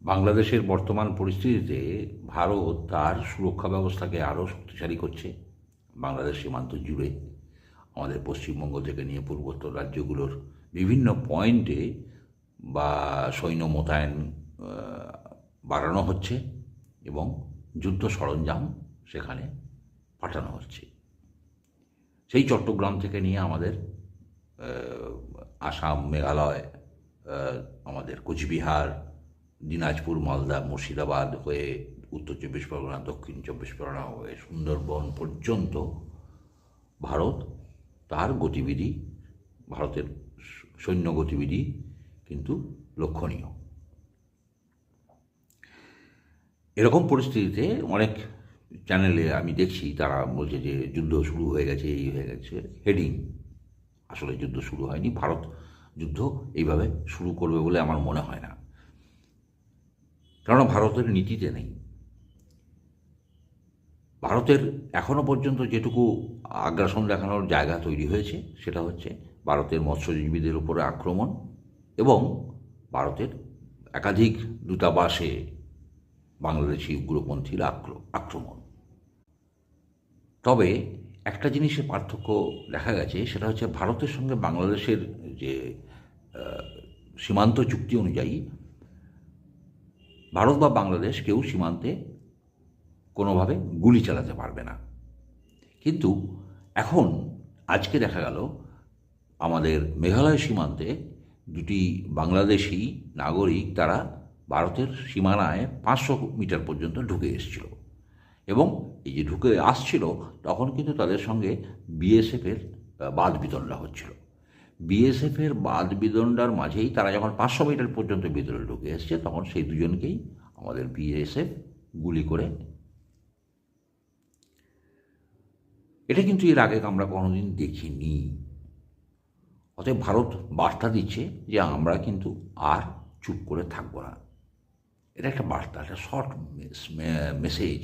বাংলাদেশের বর্তমান পরিস্থিতিতে ভারত তার সুরক্ষা ব্যবস্থাকে আরও শক্তিশালী করছে। বাংলাদেশ সীমান্ত জুড়ে আমাদের পশ্চিমবঙ্গ থেকে নিয়ে পূর্বোত্তর রাজ্যগুলোর বিভিন্ন পয়েন্টে বা সৈন্য মোতায়েন বাড়ানো হচ্ছে এবং যুদ্ধ সরঞ্জাম সেখানে পাঠানো হচ্ছে। সেই চট্টগ্রাম থেকে নিয়ে আমাদের আসাম, মেঘালয়, আমাদের কোচবিহার, দিনাজপুর, মালদা, মুর্শিদাবাদ হয়ে উত্তর চব্বিশ পরগনা, দক্ষিণ চব্বিশ পরগনা হয়ে সুন্দরবন পর্যন্ত ভারত তার গতিবিধি, ভারতের সৈন্য গতিবিধি কিন্তু লক্ষণীয়। এরকম পরিস্থিতিতে অনেক চ্যানেলে আমি দেখছি তারা বলছে যে যুদ্ধ শুরু হয়ে গেছে, এই হয়ে গেছে, হেডিং। আসলে যুদ্ধ শুরু হয়নি। ভারত যুদ্ধ এইভাবে শুরু করবে বলে আমার মনে হয় না, কারণ ভারতের নীতিতে নেই। ভারতের এখনও পর্যন্ত যেটুকু আগ্রাসন দেখানোর জায়গা তৈরি হয়েছে সেটা হচ্ছে ভারতের মৎস্যজীবীদের উপরে আক্রমণ এবং ভারতের একাধিক দূতাবাসে বাংলাদেশি উগ্রপন্থীর আক্রমণ। তবে একটা জিনিসের পার্থক্য দেখা গেছে, সেটা হচ্ছে ভারতের সঙ্গে বাংলাদেশের যে সীমান্ত চুক্তি অনুযায়ী ভারত বা বাংলাদেশ কেউ সীমান্তে কোনোভাবে গুলি চালাতে পারবে না। কিন্তু এখন আজকে দেখা গেল আমাদের মেঘালয় সীমান্তে দুটি বাংলাদেশি নাগরিক তারা ভারতের সীমানায় 500 মিটার পর্যন্ত ঢুকে এসেছিল এবং এই যে ঢুকে আসছিল তখন কিন্তু তাদের সঙ্গে বিএসএফের বাদ বিতণ্ডা হচ্ছিল। বিএসএফের বাদ বিতণ্ডার মাঝেই তারা যখন 500 মিটার পর্যন্ত ভিতরে ঢুকে এসছে তখন সেই দুজনকেই আমাদের বিএসএফ গুলি করে। এটা কিন্তু এর আগে আমরা কোনোদিন দেখিনি। অতএব ভারত বার্তা দিচ্ছে যে আমরা কিন্তু আর চুপ করে থাকবো না। এটা একটা বার্তা, একটা শর্ট মেসেজ।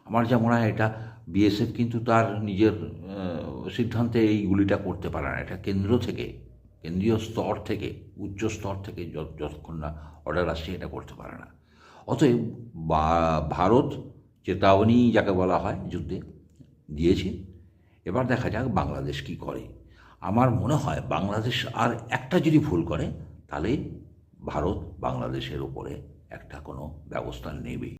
আমার যা মনে হয় এটা বিএসএফ কিন্তু তার নিজের সিদ্ধান্তে এই গুলিটা করতে পারে না। এটা কেন্দ্র থেকে, কেন্দ্রীয় স্তর থেকে, উচ্চ স্তর থেকে যতক্ষণ না অর্ডার আসছে এটা করতে পারে না। অতএব ভারত চেতাবনী যাকে বলা হয় যুদ্ধে দিয়েছে। এবার দেখা যাক বাংলাদেশ কী করে। আমার মনে হয় বাংলাদেশ আর একটা যদি ভুল করে তাহলে ভারত বাংলাদেশের ওপরে একটা কোনো ব্যবস্থা নেবে।